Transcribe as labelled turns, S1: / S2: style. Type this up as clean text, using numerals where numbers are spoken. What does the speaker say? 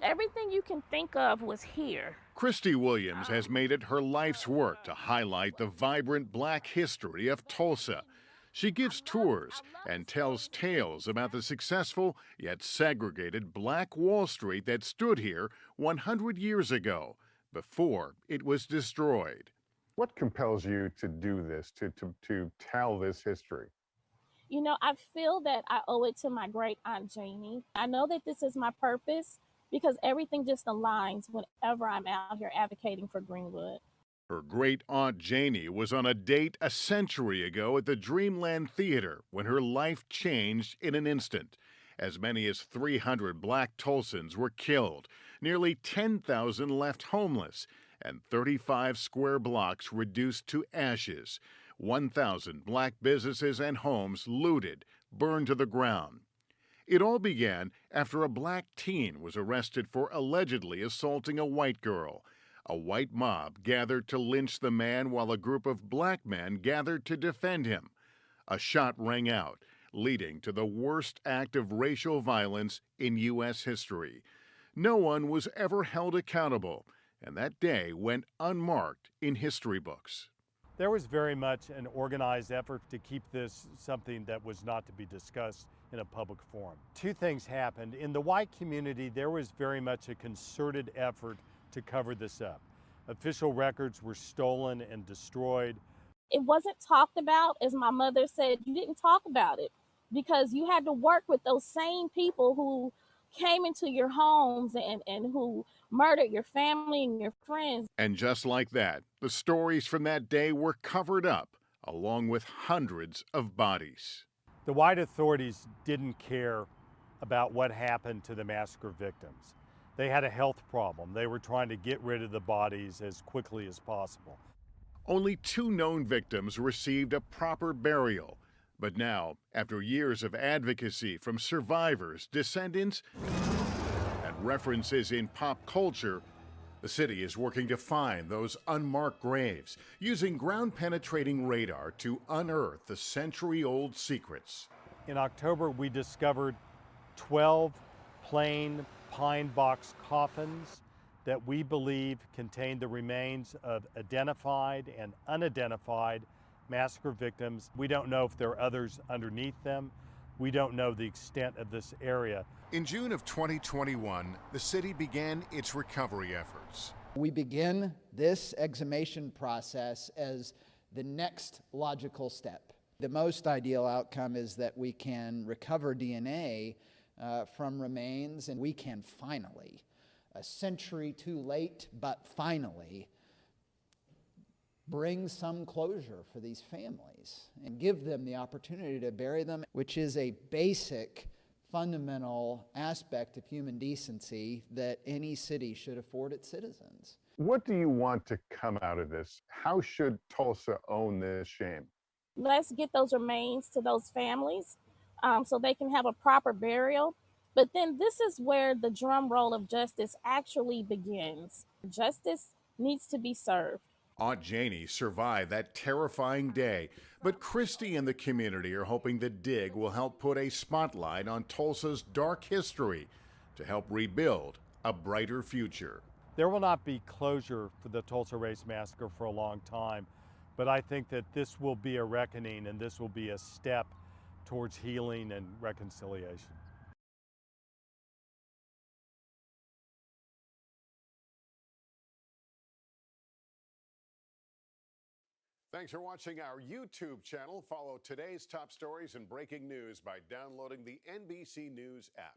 S1: Everything you can think of was here.
S2: Kristi Williams has made it her life's work to highlight the vibrant Black history of Tulsa. She gives tours and tells tales about the successful yet segregated Black Wall Street that stood here 100 years ago, before it was destroyed.
S3: What compels you to do this, to tell this history?
S1: You know, I feel that I owe it to my great aunt Janie. I know that this is my purpose because everything just aligns whenever I'm out here advocating for Greenwood.
S2: Her great aunt Janie was on a date a century ago at the Dreamland Theater when her life changed in an instant. As many as 300 Black Tulsans were killed, nearly 10,000 left homeless, and 35 square blocks reduced to ashes. 1,000 Black businesses and homes looted, burned to the ground. It all began after a Black teen was arrested for allegedly assaulting a white girl. A white mob gathered to lynch the man while a group of Black men gathered to defend him. A shot rang out, leading to the worst act of racial violence in U.S. history. No one was ever held accountable, and that day went unmarked in history books.
S4: There was very much an organized effort to keep this something that was not to be discussed in a public forum. Two things happened. In the white community, there was very much a concerted effort to cover this up. Official records were stolen and destroyed.
S1: It wasn't talked about, as my mother said, you didn't talk about it because you had to work with those same people who came into your homes and who murdered your family and your friends.
S2: And just like that, the stories from that day were covered up, along with hundreds of bodies.
S4: The white authorities didn't care about what happened to the massacre victims. They had a health problem. They were trying to get rid of the bodies as quickly as possible.
S2: Only 2 known victims received a proper burial. But now, after years of advocacy from survivors, descendants, and references in pop culture, the city is working to find those unmarked graves, using ground-penetrating radar to unearth the century-old secrets.
S4: In October, we discovered 12 plain pine box coffins that we believe contain the remains of identified and unidentified massacre victims. We don't know if there are others underneath them. We don't know the extent of this area.
S2: In June of 2021, the city began its recovery efforts.
S5: We begin this exhumation process as the next logical step. The most ideal outcome is that we can recover DNA from remains, and we can finally, a century too late, but finally, bring some closure for these families and give them the opportunity to bury them, which is a basic, fundamental aspect of human decency that any city should afford its citizens.
S3: What do you want to come out of this? How should Tulsa own this shame?
S1: Let's get those remains to those families so they can have a proper burial. But then this is where the drum roll of justice actually begins. Justice needs to be served.
S2: Aunt Janie survived that terrifying day, but Kristi and the community are hoping the dig will help put a spotlight on Tulsa's dark history to help rebuild a brighter future.
S4: There will not be closure for the Tulsa Race Massacre for a long time, but I think that this will be a reckoning and this will be a step towards healing and reconciliation.
S2: Thanks for watching our YouTube channel. Follow today's top stories and breaking news by downloading the NBC News app.